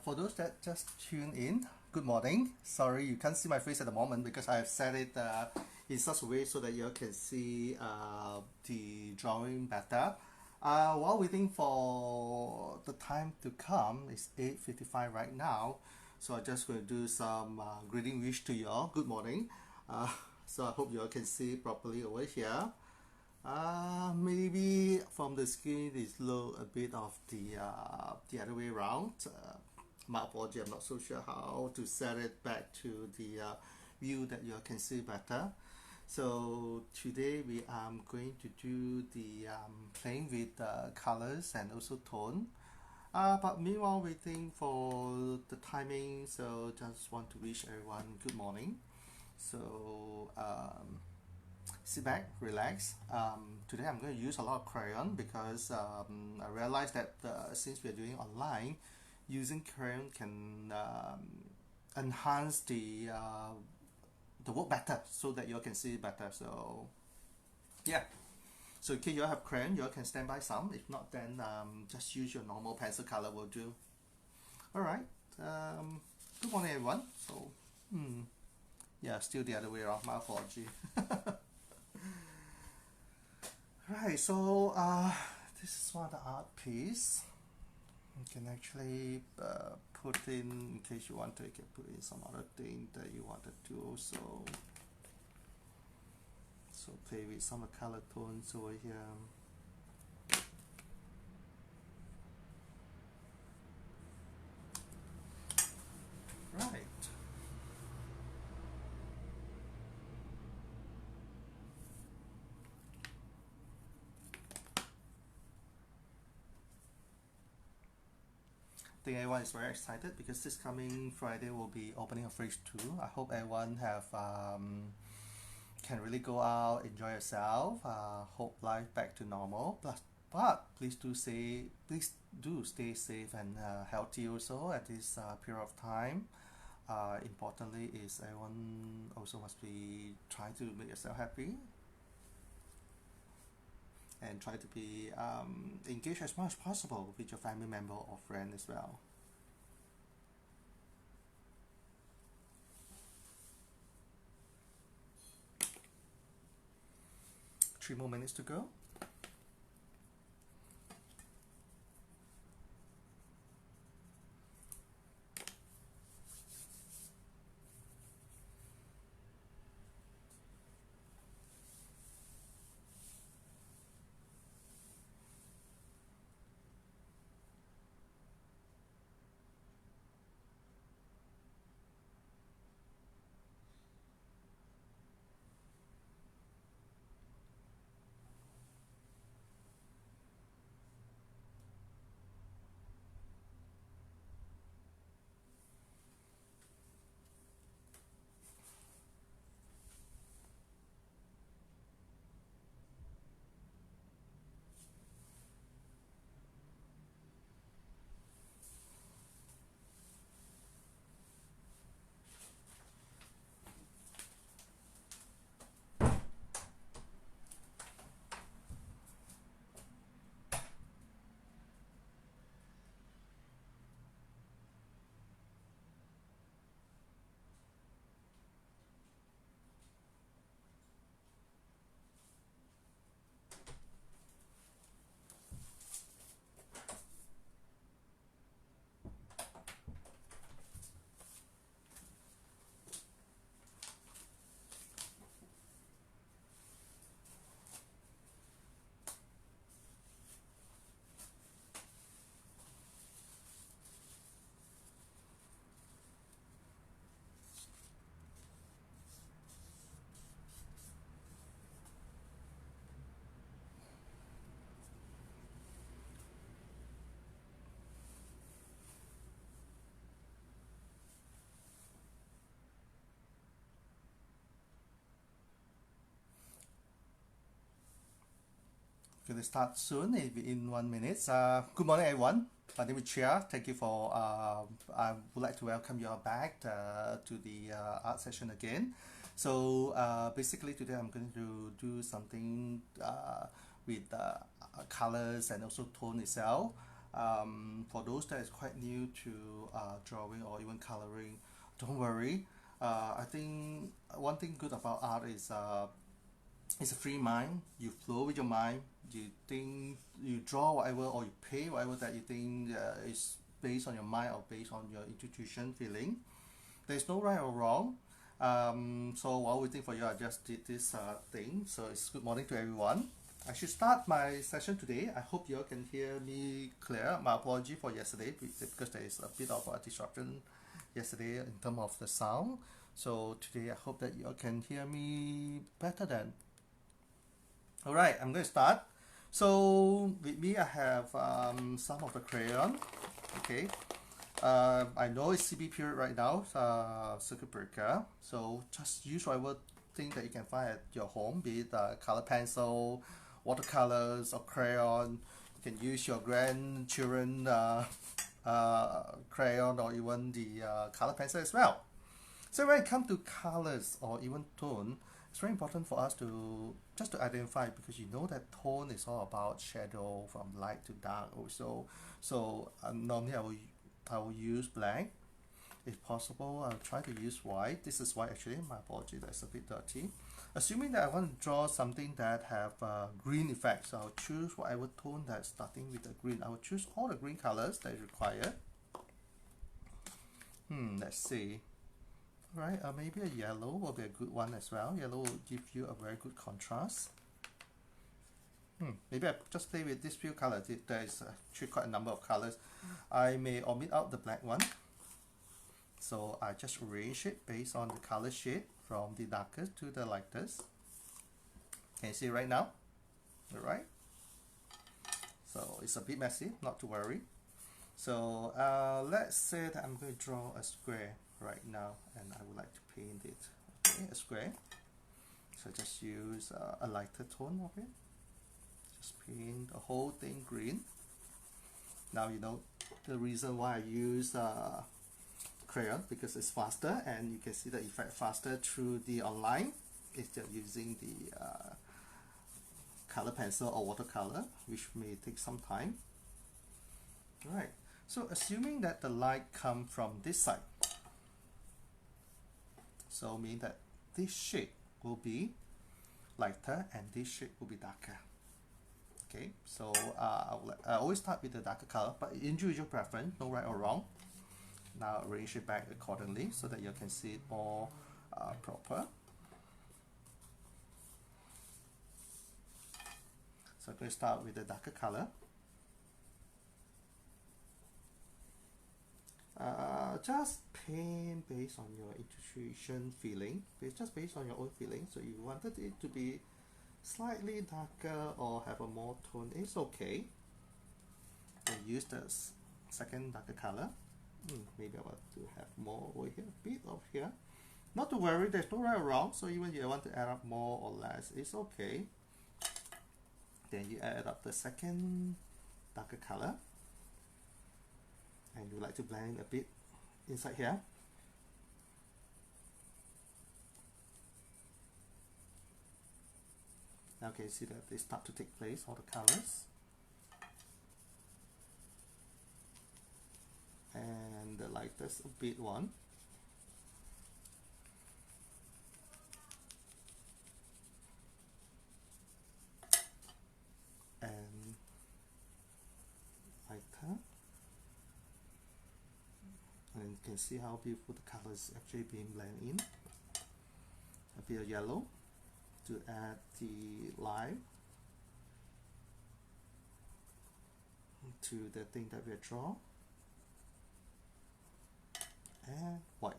For those that just tune in, good morning. Sorry you can't see my face at the moment because I have set it in such a way so that you can see the drawing better. While waiting for the time to come, it's 8:55 right now, so I'm just going to do some greeting wish to you all. Good morning. Uh, so I hope you all can see properly over here. Maybe from the screen it look a bit of the other way around. My apology, I'm not so sure how to set it back to the view that you all can see better. So today we are going to do the playing with colors and also tone. But meanwhile waiting for the timing, so just want to wish everyone good morning. So sit back, relax. Today I'm going to use a lot of crayon because I realized that since we're doing online, using crayon can enhance the work better so that you all can see it better. So yeah. So in case you all have crayon, you all can stand by some. If not, then just use your normal pencil color will do. Alright. Good morning everyone. So yeah, still the other way around. My apology. Right, so this is one of the art piece. You can actually put in case you want to, you can put in some other thing that you wanted to also. So play with some of the color tones over here. Right. I think everyone is very excited because this coming Friday will be opening of phase 2. I hope everyone have can really go out, enjoy yourself. Hope life back to normal. But please do stay safe and healthy also at this period of time. Importantly is everyone also must be trying to make yourself happy and try to be engaged as much as possible with your family member or friend as well. Three more minutes to go. Going to start soon in 1 minute. Good morning, everyone. My name is Cheah. Thank you for. I would like to welcome you all back to the art session again. So basically today I'm going to do something with colors and also tone itself. For those that is quite new to drawing or even coloring, don't worry. I think one thing good about art is it's a free mind. You flow with your mind. You think you draw whatever or you pay whatever that you think is based on your mind or based on your intuition feeling. There's no right or wrong. So while waiting for you, I just did this thing. So it's good morning to everyone. I should start my session today. I hope you all can hear me clear. My apology for yesterday because there is a bit of a disruption yesterday in terms of the sound. So today I hope that you all can hear me better then. Alright, I'm going to start. So with me I have some of the crayon. Okay. I know it's CB period right now, circuit breaker. So just use whatever thing that you can find at your home, be it color pencil, watercolors, or crayon. You can use your grandchildren crayon or even the color pencil as well. So when it comes to colors or even tone, it's very important for us to just to identify, because you know that tone is all about shadow from light to dark also. So normally I will use black. If possible, I'll try to use white. This is white actually, my apology, that's a bit dirty. Assuming that I want to draw something that have green effects, I'll choose whatever tone that's starting with the green. I will choose all the green colors that is required. Let's see. Right, maybe a yellow will be a good one as well. Yellow will give you a very good contrast. Maybe I just play with these few colors. There is actually quite a number of colors. I may omit out the black one. So I just arrange it based on the color shade from the darkest to the lightest. Can you see right now? Alright. So it's a bit messy, not to worry. So let's say that I'm going to draw a square right now and I would like to paint it. Okay, a square. So just use a lighter tone of it. Just paint the whole thing green. Now you know the reason why I use crayon, because it's faster and you can see the effect faster through the online instead of using the color pencil or watercolor, which may take some time. Alright, so assuming that the light come from this side, so mean that this shade will be lighter and this shade will be darker. Okay, so I always start with the darker color, but individual preference, no right or wrong. Now arrange it back accordingly so that you can see it more proper. So I'm going to start with the darker color. Just paint based on your intuition feeling. It's just based on your own feeling. So you wanted it to be slightly darker or have a more tone, it's okay. And use the second darker color. Maybe I want to have more over here, a bit of here. Not to worry, there's no right or wrong. So even if you want to add up more or less, it's okay. Then you add up the second darker color. And you like to blend a bit inside here. Now you can see that they start to take place, all the colors. And the lightest a bit one. And lighter. And you can see how beautiful the colors actually being blended in. A bit of yellow to add the light to the thing that we draw. And white.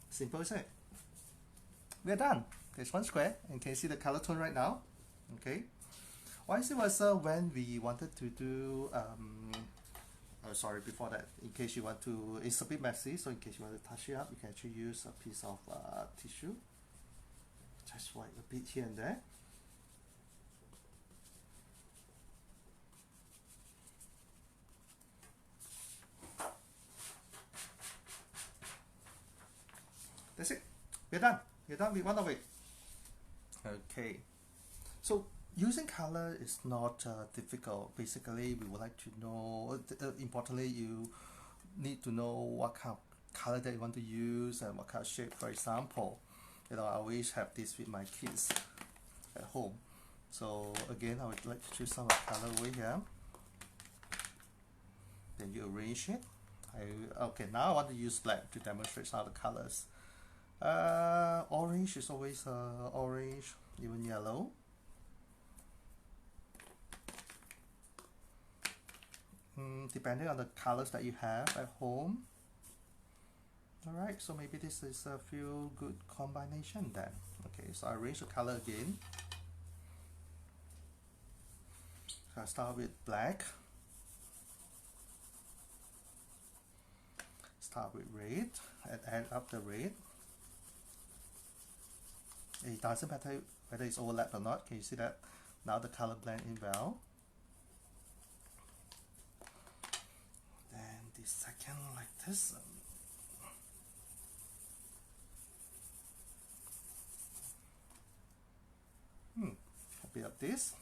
Simple as it. We're done. There's one square, and can you see the color tone right now? Okay. Vice versa, when we wanted to do sorry, before that, in case you want to, it's a bit messy, so in case you want to touch it up, you can actually use a piece of tissue. Just wipe a bit here and there. That's it. We're done. We're done with one of it. Okay. So using color is not difficult. Basically, we would like to know, importantly, you need to know what kind of color that you want to use and what kind of shape. For example, I always have this with my kids at home. So again, I would like to choose some color over here. Then you arrange it. Okay, now I want to use black to demonstrate some of the colors. Orange is always orange, even yellow. Depending on the colors that you have at home. Alright, so maybe this is a few good combination then. Okay, so I arrange the color again. So I start with black. Start with red and add up the red. It doesn't matter whether it's overlapped or not. Can you see that? Now the color blend in well. Then the second like this. A bit of this.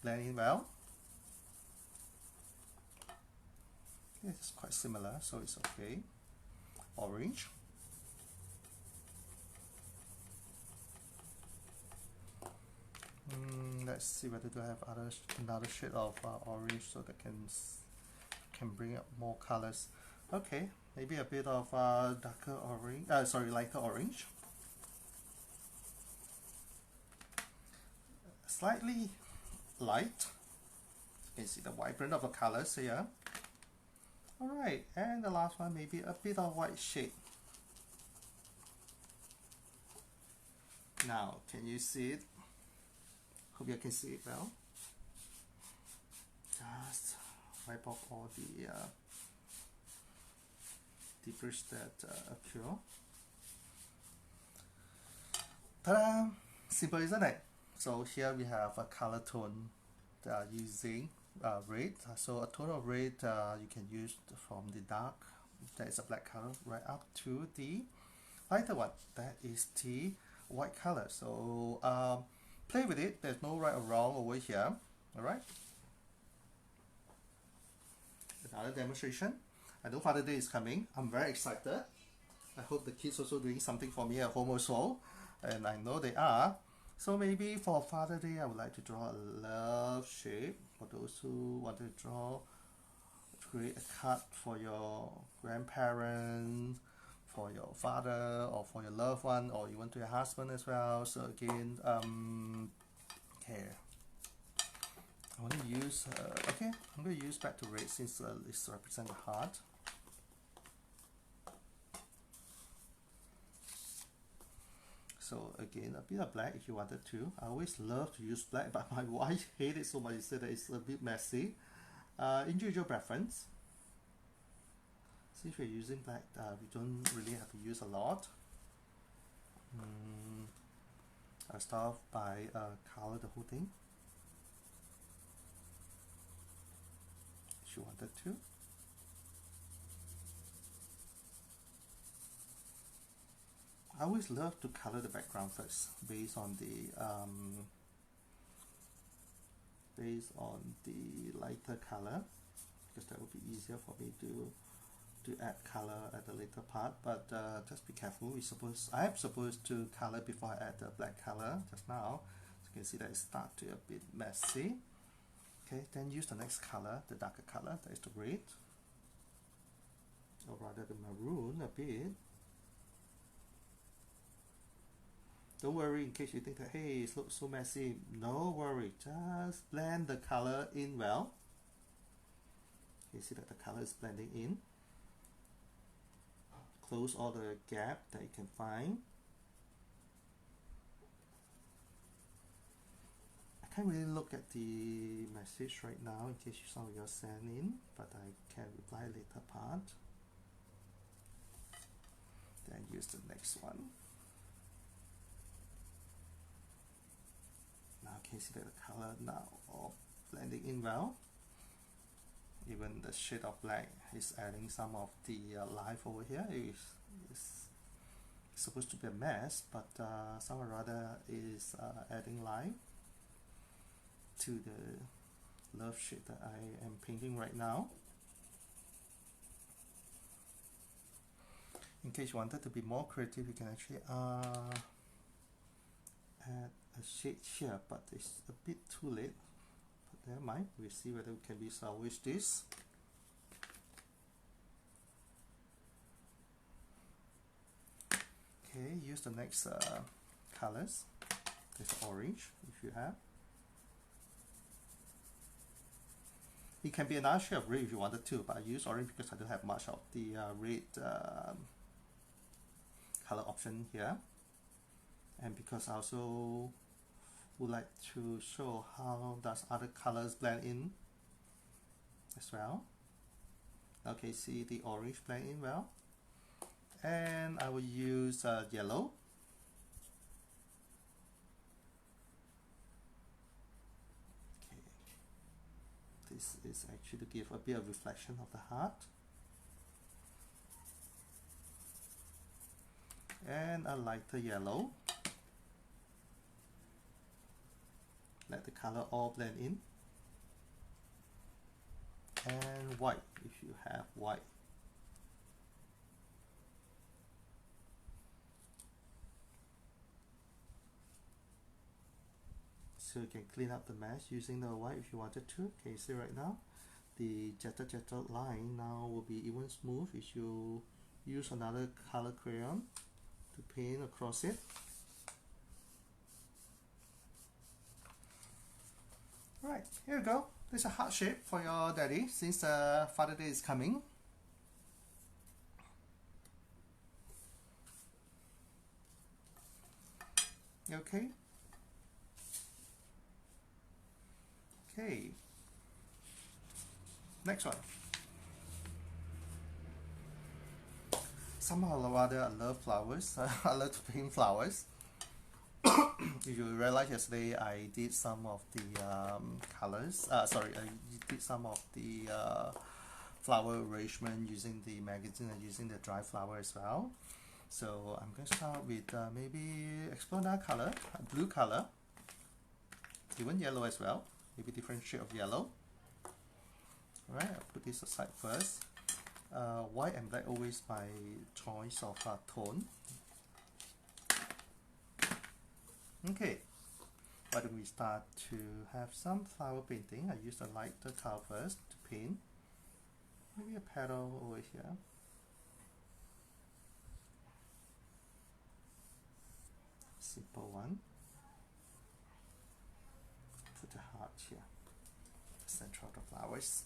Blend in well. It's quite similar, so it's okay. Orange. Let's see whether to have another shade of orange so that can bring up more colors. Okay, maybe a bit of darker orange. Lighter orange. Slightly light. You can see the vibrant of the colors here. Alright, and the last one, maybe a bit of white shade. Now, can you see it? Hope you can see it well. Just wipe off all the debris that occur. Ta-da! Simple, isn't it? So here we have a color tone using red. So a tone of red you can use from the dark, that is a black color, right up to the lighter one, that is the white color. So play with it. There's no right or wrong over here. Alright. Another demonstration. I know Father's Day is coming. I'm very excited. I hope the kids also doing something for me at home also, and I know they are. So maybe for Father's Day, I would like to draw a love shape. For those who want to draw, create a card for your grandparents, for your father, or for your loved one, or even to your husband as well. So again, here I want to use. Okay, I'm going to use back to red since this represents the heart. So again, a bit of black if you wanted to. I always love to use black, but my wife hates it so much. She said that it's a bit messy. Individual preference. See, if you're using black, we don't really have to use a lot. I'll start off by color the whole thing, if you wanted to. I always love to color the background first, based on the lighter color, because that would be easier for me to add color at the later part. But just be careful. I'm supposed to color before I add the black color just now. So you can see that it starts to be a bit messy. Okay, then use the next color, the darker color, that is the red, or rather the maroon a bit. Don't worry in case you think that, hey, it looks so messy. No worry, just blend the color in well. You see that the color is blending in. Close all the gap that you can find. I can't really look at the message right now in case some of you are sending, but I can reply later part. Then use the next one. Now can you see that the color now all blending in well. Even the shade of black is adding some of the life over here. Is It's supposed to be a mess, but somehow or other is adding life to the love shape that I am painting right now. In case you wanted to be more creative, you can actually add a shade here, but it's a bit too late. But never mind, we'll see whether we can salvage this. Okay, use the next colors. There's orange if you have. It can be another shade of red if you wanted to, but I use orange because I don't have much of the red color option here, and because I also would like to show how does other colors blend in as well. Okay, see the orange blend in well, and I will use yellow. Okay, this is actually to give a bit of reflection of the heart. And a lighter yellow. Let the color all blend in. And white if you have white. So you can clean up the mess using the white if you wanted to. Can you see right now? The jetted line now will be even smooth if you use another color crayon to paint across it. Alright, here we go. This is a heart shape for your daddy since Father Day is coming. Okay. Okay. Next one. Somehow or other, I love flowers. I love to paint flowers. If you realize yesterday, I did some of the colors. I did some of the flower arrangement using the magazine and using the dry flower as well. So I'm going to start with maybe explore another color, a blue color, even yellow as well. Maybe different shade of yellow. Alright, I'll put this aside first. White and black always my choice of tone. Okay, why don't we start to have some flower painting. I use the lighter color first to paint. Maybe a petal over here. Simple one. Put the heart here, the center of the flowers.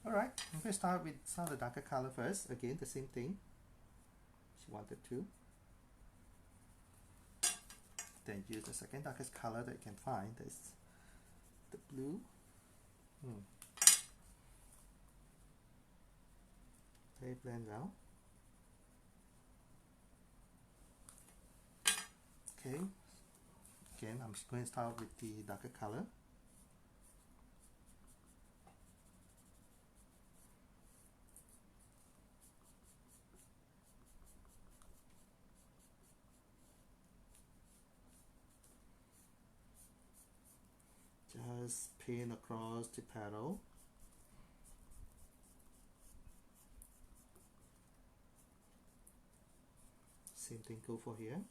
Alright, I'm going to start with some of the darker color first. Again, the same thing. She wanted to. Then use the second darkest color that you can find. That's the blue. They blend well. Okay. Again, I'm just going to start with the darker color. Just paint across the petal. Same thing go for here.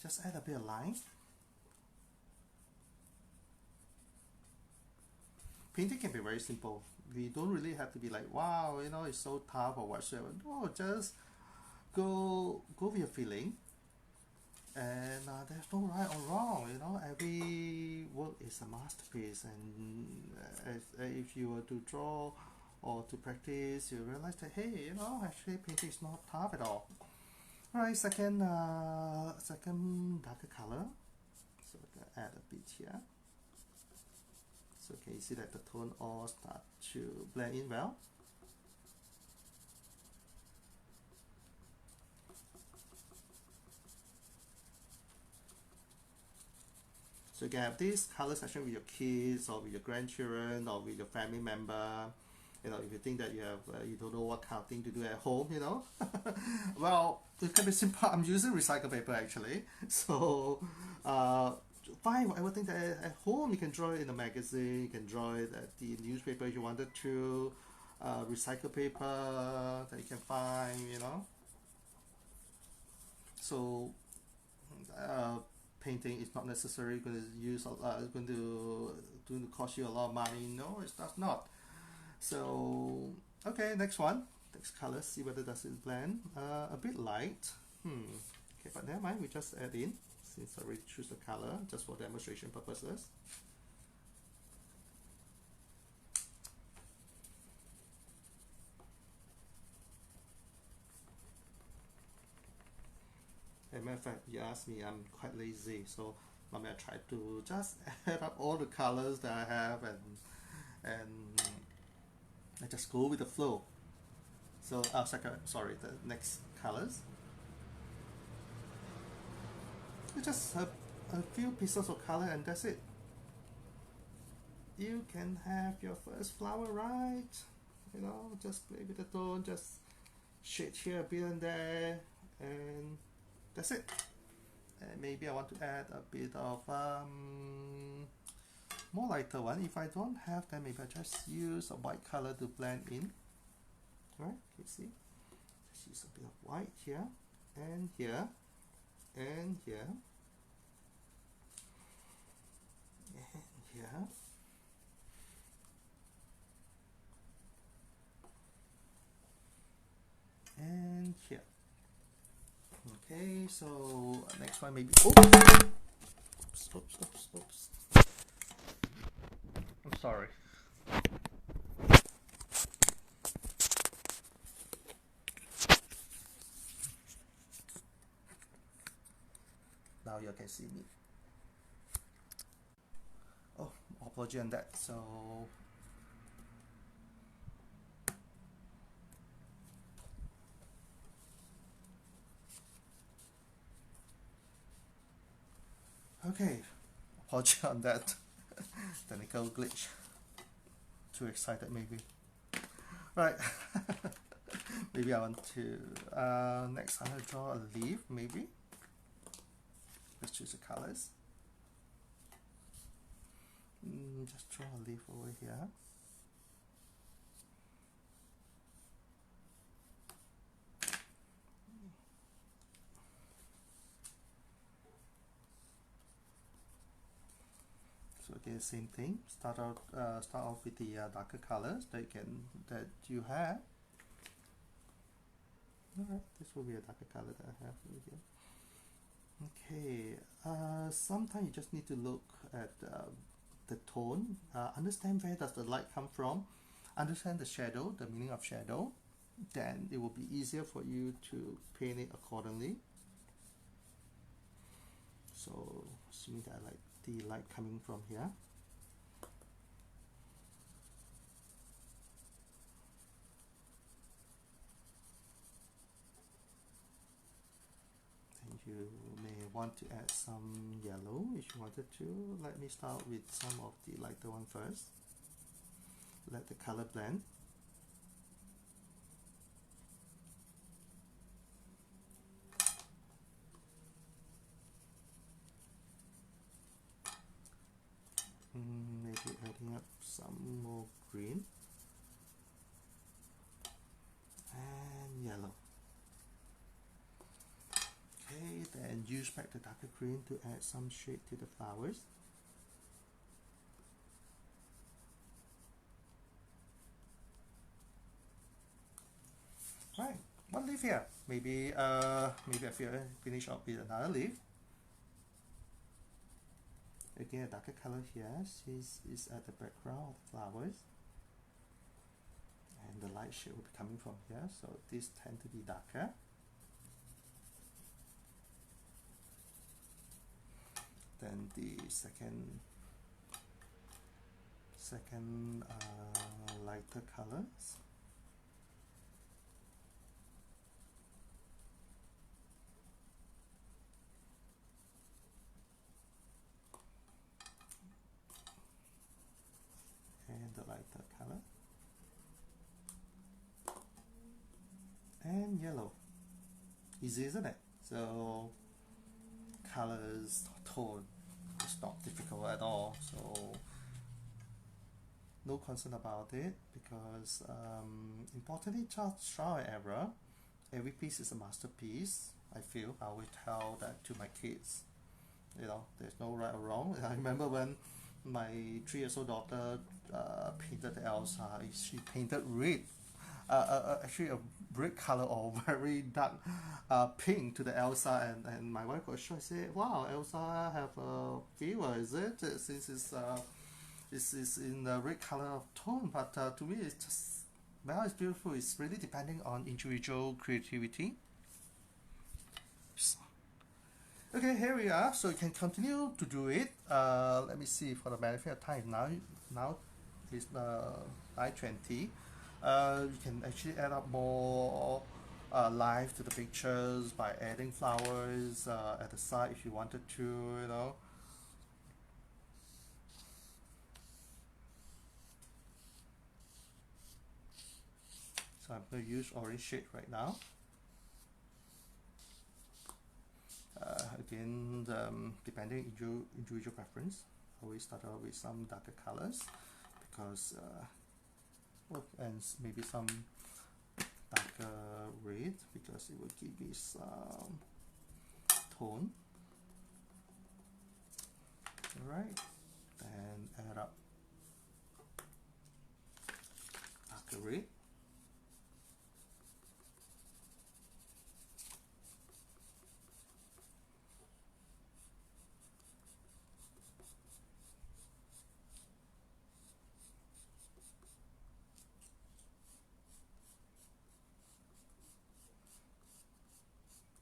Just add a bit of line. Painting can be very simple. We don't really have to be like, wow, you know, it's so tough or whatsoever. No, just go with your feeling. And there's no right or wrong, you know, every work is a masterpiece, and if you were to draw or to practice, you realize that, hey, you know, actually painting is not tough at all. Alright, second darker color, so I can add a bit here. So can you see that the tone all start to blend in well? So you can have this color session with your kids or with your grandchildren or with your family member, You know, if you think that you have you don't know what kind of thing to do at home, you know, well, it can be simple. I'm using recycled paper actually. So find whatever thing that at home you can draw it in a magazine, you can draw it at the newspaper if you wanted to, recycled paper that you can find, you know. So uh, painting is not necessarily going to use going to cost you a lot of money. No, it's not. So okay, next one, next color. See whether does it blend. A bit light. Okay, but never mind. We just add in since I already choose the color just for demonstration purposes. As a matter of fact, you ask me, I'm quite lazy, so maybe I try to just add up all the colors that I have and I just go with the flow. So, sorry, the next colors. You just have a few pieces of color and that's it. You can have your first flower right. You know, just play with the tone, just shade here a bit and there, and that's it. And maybe I want to add a bit of more lighter one. If I don't have, then maybe I just use a white color to blend in. Right, you see, just use a bit of white here and here and here and here. And here. Okay, so next one maybe. Oh, oops. I'm sorry. Now you can see me. Oh, apology on that. So okay, apology on that. Technical glitch. Too excited maybe. Right. Maybe I want to next I'm gonna draw a leaf maybe. Let's choose the colors. Just draw a leaf over here. So again, same thing. Start off with the darker colors that you have. Alright, this will be a darker color that I have over here. Okay, sometimes you just need to look at the tone, understand where does the light come from, understand the shadow, the meaning of shadow, then it will be easier for you to paint it accordingly. So assuming that I like the light coming from here, then you may want to add some yellow if you wanted to. Let me start with some of the lighter one first. Let the color blend. Maybe adding up some more green and yellow. Okay, then use back the darker green to add some shade to the flowers. Right, one leaf here. Maybe I finish off with another leaf. Again, a darker color here is at the background of the flowers, and the light shade will be coming from here, so these tend to be darker. Then the second lighter colors. And the lighter color. and yellow. Easy, isn't it? So colors, tone, it's not difficult at all. So no concern about it, because importantly, just trial and error. Every piece is a masterpiece. I feel I will tell that to my kids. You know, there's no right or wrong. I remember when my 3 years old daughter painted Elsa. She painted red, actually a red color or very dark pink to the Elsa, and my wife was shocked. Said, "Wow, Elsa have a fever, is it? Since it's in the red color of tone." But to me, it's just, well, it's beautiful. It's really depending on individual creativity. Okay, here we are. So you can continue to do it. Let me see for the benefit of time. Now it's 9:20. You can actually add up more life to the pictures by adding flowers at the side if you wanted to. You know. So I'm going to use orange shade right now. Again, depending individual preference, I always start out with some darker colors, because and maybe some darker red, because it will give me some tone. Alright, then add up darker red.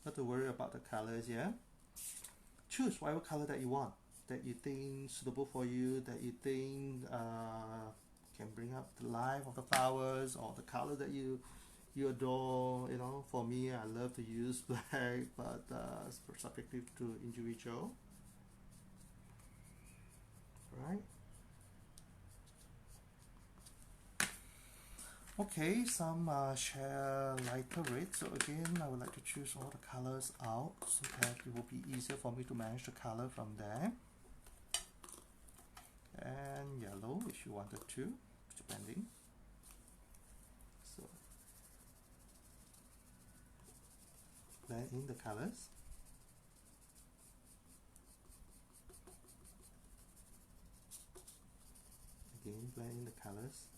Not to worry about the colors here. Choose whatever color that you want, that you think suitable for you, that you think can bring up the life of the flowers, or the color that you adore. You know, for me, I love to use black, but it's subjective to individual. Right. Okay, some share lighter red. So again, I would like to choose all the colors out so that it will be easier for me to manage the color from there. And yellow if you wanted to, depending. So blend in the colors. Again, blend in the colors.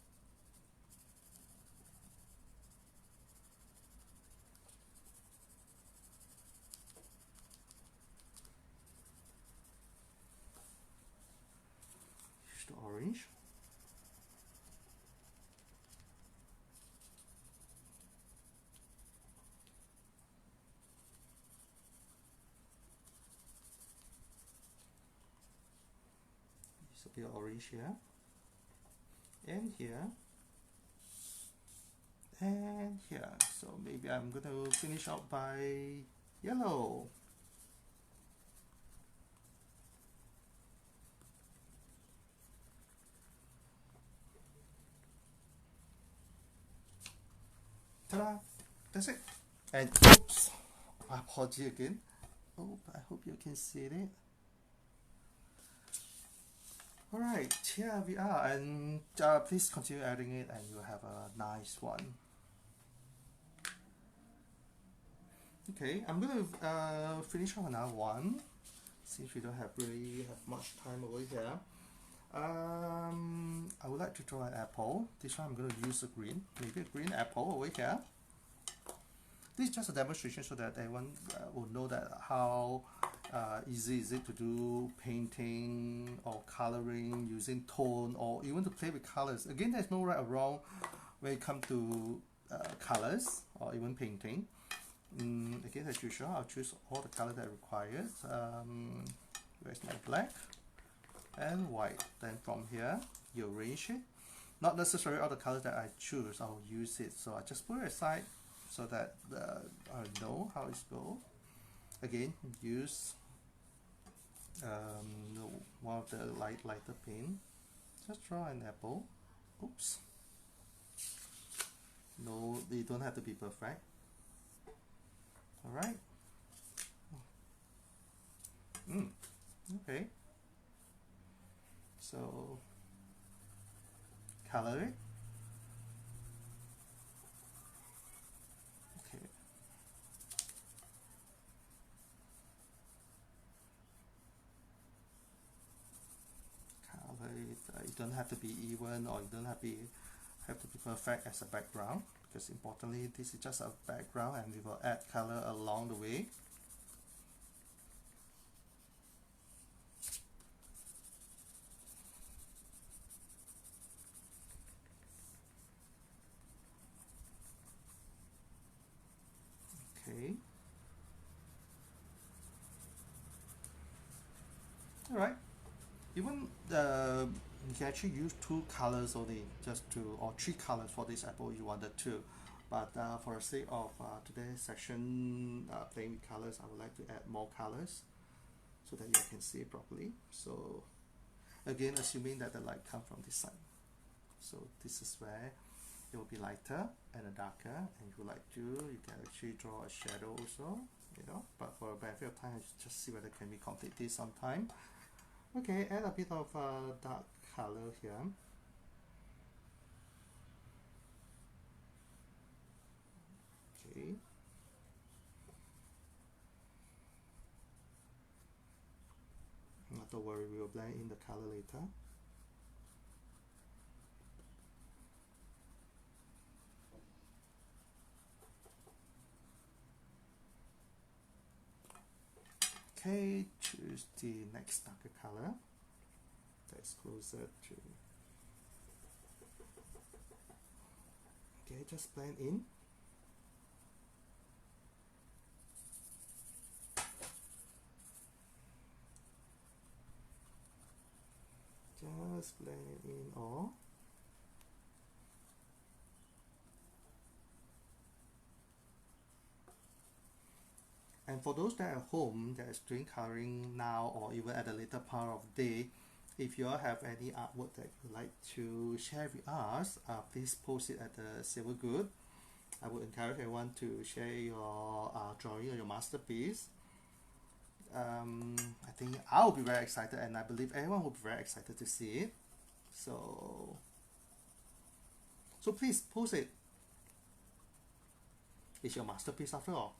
Use the orange. Use a bit of orange here. And here. And here. So maybe I'm going to finish out by yellow. Ta-da! That's it. And oops, my apology again. Oh, I hope you can see it. Alright, here we are, and please continue adding it and you'll have a nice one. Okay, I'm going to finish off another one, since we don't really have much time over here. I would like to draw an apple. This one I'm going to use a green, maybe a green apple over here. This is just a demonstration so that everyone will know that how easy is it to do painting or coloring using tone, or even to play with colors. Again, there's no right or wrong when it comes to colors or even painting. Again, as usual, I'll choose all the color that I require. Where's my black and white? Then from here, you arrange it. Not necessarily all the colors that I choose, I'll use it. So I just put it aside so that I know how it's go. Again, use one of the lighter paint. Just draw an apple. Oops. No, they don't have to be perfect. All right. Okay. So color it. Okay. Color it. It don't have to be even, or you don't have to be perfect as a background, because importantly this is just a background and we will add color along the way. Okay. All right. Even you can actually use two colors only, just to, or three colors for this apple you wanted to. But for the sake of today's section, playing with colors, I would like to add more colors so that you can see it properly. So again, assuming that the light comes from this side. So this is where it will be lighter and darker, and if you like to, you can actually draw a shadow also, you know, but for a benefit of time, just see whether can we complete this sometime. Okay, add a bit of dark color here. Okay. Not to worry, we will blend in the color later. Okay, choose the next darker color that's closer to. Okay, just blend in. Just blend it in all. And for those that are at home that is doing coloring now, or even at a later part of the day, if you all have any artwork that you'd like to share with us, please post it at the Silver Good. I would encourage everyone to share your drawing or your masterpiece. I think I'll be very excited, and I believe everyone will be very excited to see it. So please post it. It's your masterpiece after all,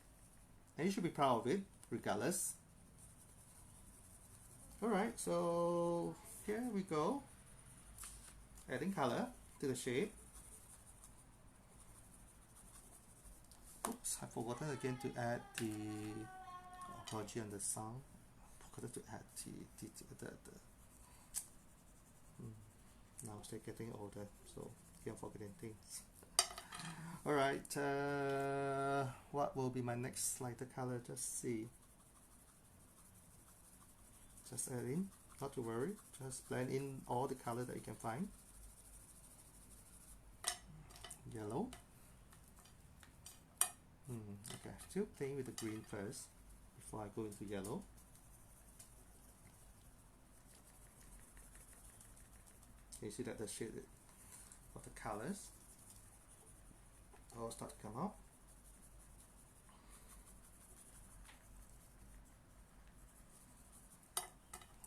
and you should be proud of it regardless. Alright, so here we go, adding color to the shape. Oops, I've forgotten again to add the apology on the sound. I forgot to add the now still getting older, so keep forgetting things. Alright, what will be my next lighter color? Just see. Just add in, not to worry, just blend in all the color that you can find. Yellow. Okay, still playing with the green first before I go into yellow. You see that the shade of the colors all start to come up.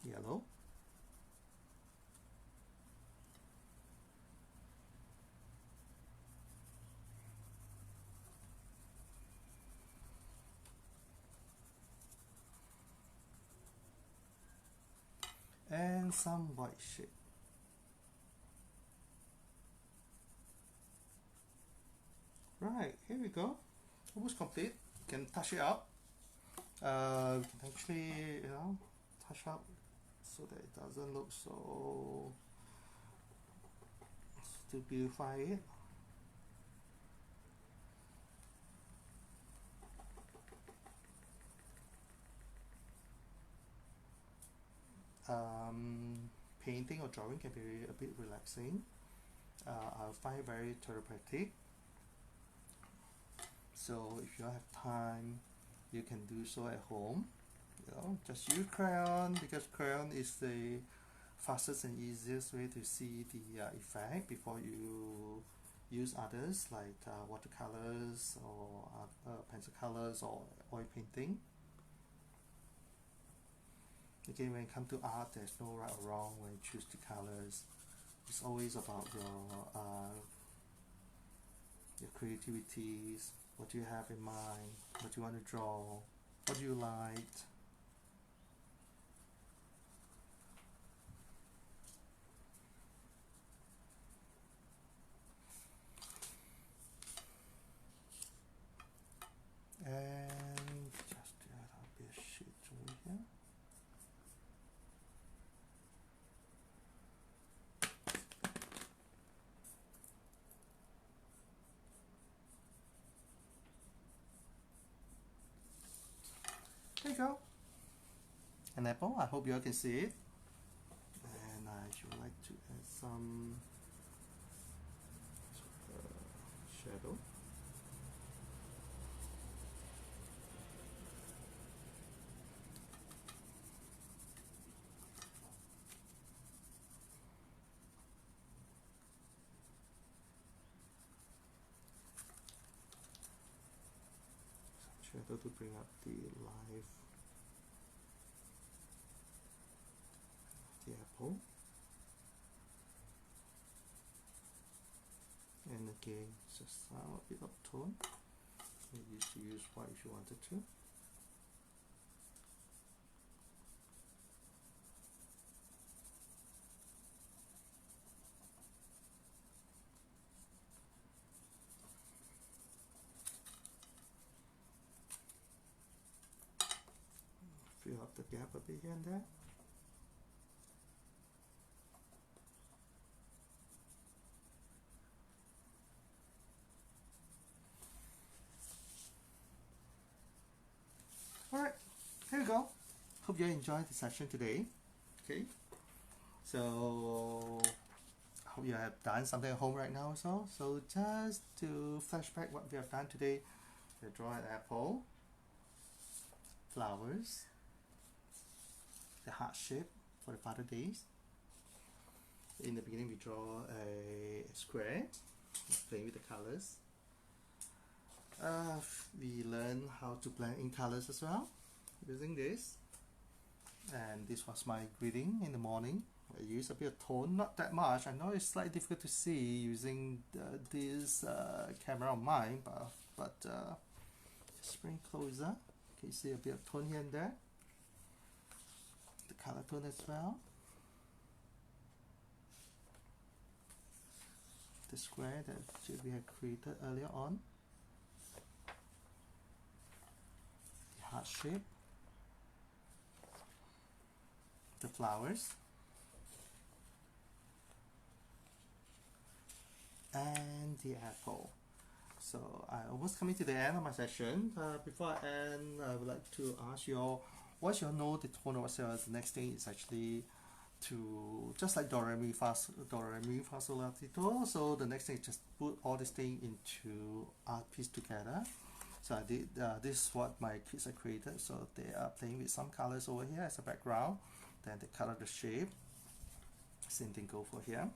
Yellow. And some white shade. Right, here we go. Almost complete. You can touch it up. You can actually, you know, touch up so that it doesn't look so, to beautify it. Painting or drawing can be a bit relaxing. I find it very therapeutic. So if you have time, you can do so at home. You know, just use crayon, because crayon is the fastest and easiest way to see the effect before you use others like watercolors or pencil watercolors or oil painting. Again, when it comes to art, there's no right or wrong when you choose the colors. It's always about your creativities, what do you have in mind, what do you want to draw, what do you like. And just add a bit of shit over here. There you go. An apple. I hope you all can see it. And I should like to add some shadow. Shadow to bring up the life of the apple. And again, just a bit of tone. You used to use white if you wanted to. Fill up the gap a bit here and there. Alright, here we go. Hope you enjoyed the session today. Okay, so I hope you have done something at home right now also. So just to flashback what we have done today, we draw an apple, flowers, the heart shape for the Father Days. In the beginning we draw a square, playing with the colors. We learn how to blend in colors as well using this. And this was my greeting in the morning. I use a bit of tone, not that much. I know it's slightly difficult to see using this camera of mine, but just bring closer. Can you see a bit of tone here and there? The color tone as well. The square that we had created earlier on. The heart shape. The flowers. And the apple. So I almost coming to the end of my session. Before I end, I would like to ask you all, once you know the tone of cells, the next thing is actually to, just like do re mi fa sol la ti do. So the next thing is just put all this thing into art piece together. So I did this is what my kids have created. So they are playing with some colors over here as a background. Then they color the shape. Same thing go for here.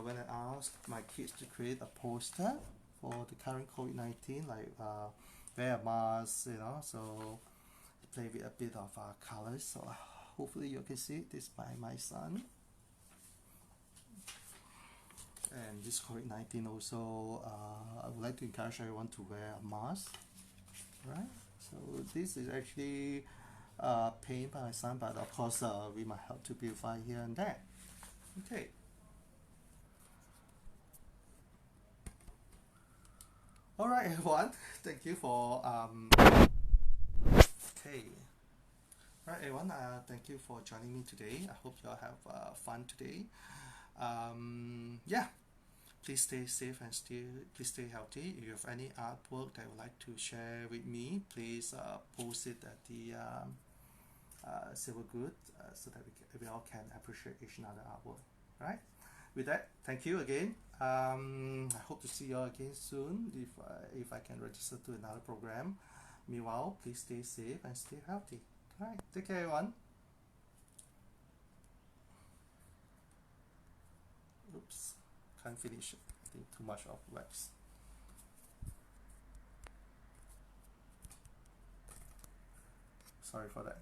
When I asked my kids to create a poster for the current COVID-19, like wear a mask, you know, so play with a bit of colors. So hopefully you can see it. This is by my son. And this COVID-19 also, I would like to encourage everyone to wear a mask, right? So this is actually paint by my son, but of course we might help to beautify here and there. Okay. Alright everyone, thank you for okay. Alright everyone, thank you for joining me today. I hope you all have fun today. Yeah, please stay safe and please stay healthy. If you have any artwork that you would like to share with me, please post it at the Silver Good so that we all can appreciate each another artwork. Right? With that, thank you again. I hope to see you all again soon if I can register to another program. Meanwhile, please stay safe and stay healthy. Alright, take care everyone. Oops, can't finish it. I think too much of wax. Sorry for that.